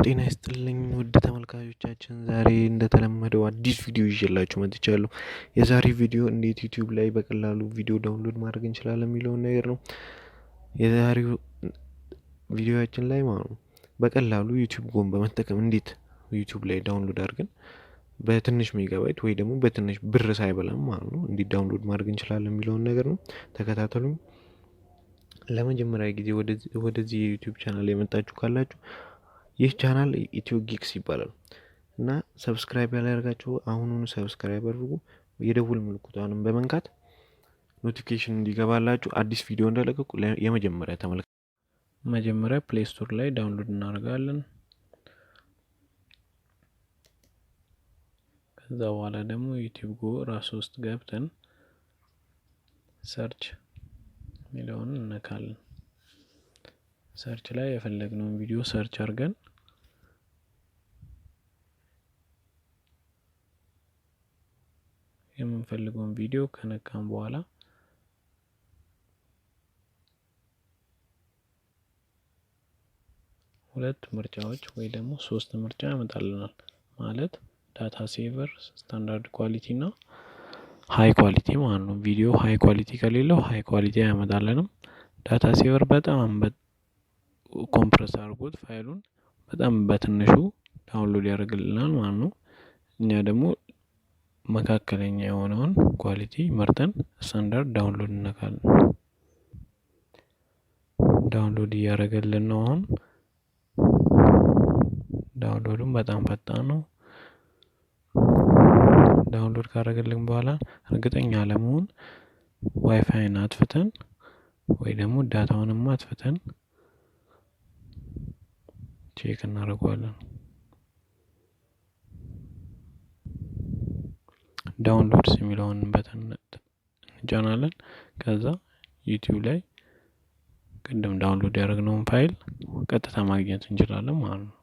ጤና ይስጥልኝ ውድ ተመልካቾቻችን፣ ዛሬ እንደተለመደው አዲስ ቪዲዮ ይዤላችሁ መጥቻለሁ። የዛሬ ቪዲዮ እንዴት ዩቲዩብ ላይ በቀላሉ ቪዲዮ ዳውንሎድ ማድረግ እንችላለን የሚለውን ነገር ነው። የዛሬው ቪዲዮአችን ላይ ማለት ነው በቀላሉ ዩቲዩብ ጎን በመጠቀም እንዴት ዩቲዩብ ላይ ዳውንሎድ አድርገን በትንሽ ሜጋባይት ወይ ደግሞ በትንሽ ብር ሳይበላም ማለት ነው እንዴት ዳውንሎድ ማድረግ እንችላለን የሚለውን ነገር ነው። ተከታተሉኝ። ለመጀመሪያ ጊዜ ወደዚህ የዩቲዩብ ቻናል የመጣችሁ ካላችሁ ይህ ቻናል ETGEEKS ይባላል እና ሰብስክራይብ ያላደረጋችሁ አሁኑኑ ሰብስክራይብ አድርጉ። የደውል ምልክቱንም በመንካት ኖቲፊኬሽን እንዲገባላችሁ አዲስ ቪዲዮ እንደለቀቁ የመጀመሪያ ተመልካች መጀመሪያ ፕሌይ ስቶር ላይ ዳውንሎድ እናደርጋለን። ከዛ በኋላ ደግሞ ዩቲዩብ ጎ ራስ ውስጥ ገብተን ሰርች ሚለውን እንነካለን። ሰርች ላይ የፈለግነውን ቪዲዮ ሰርች አድርገን የምንፈልገውን ቪዲዮ ከነካን በኋላ ሁለት ምርጫዎች ወይ ደግሞ ሶስት ምርጫ ያመጣልናል። ማለት ዳታ ሴቨር፣ ስታንዳርድ ኳሊቲ እና ሃይ ኳሊቲ ማለት ነው። ቪዲዮ ሃይ ኳሊቲ ከሌለው ሃይ ኳሊቲ ያመጣልንም። ዳታ ሴቨር በጣም ኮምፕረስ አድርጎት ፋይሉን በጣም በትንሹ ዳውንሎድ ያደርግልናል ማለት ነው። እኛ ደግሞ መካከለኛ የሆነውን ኳሊቲ መርጠን ስታንዳርድ ዳውንሎድ እንነካለን። ዳውንሎድ እያደረገልን ነው። አሁን ዳውንሎዱም በጣም ፈጣን ነው። ዳውንሎድ ካደረገልን በኋላ እርግጠኛ ለመሆን ዋይፋይን አጥፍተን ወይ ደግሞ ዳታውንም አጥፍተን ቼክ እናደርጋለን። ዳውንሎድስ የሚለውን በተን እንጫናለን። ከዛ ዩቲዩብ ላይ ቅድም ዳውንሎድ ያደረግነውን ፋይል ቀጥታ ማግኘት እንችላለን ማለት ነው።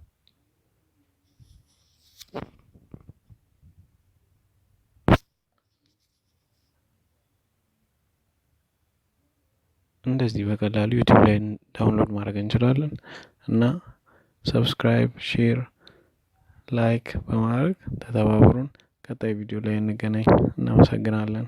እንደዚህ በቀላሉ ዩቲዩብ ላይ ዳውንሎድ ማድረግ እንችላለን እና ሰብስክራይብ፣ ሼር፣ ላይክ በማድረግ ተተባበሩን። ቀጣይ ቪዲዮ ላይ እንገናኝ። እናመሰግናለን።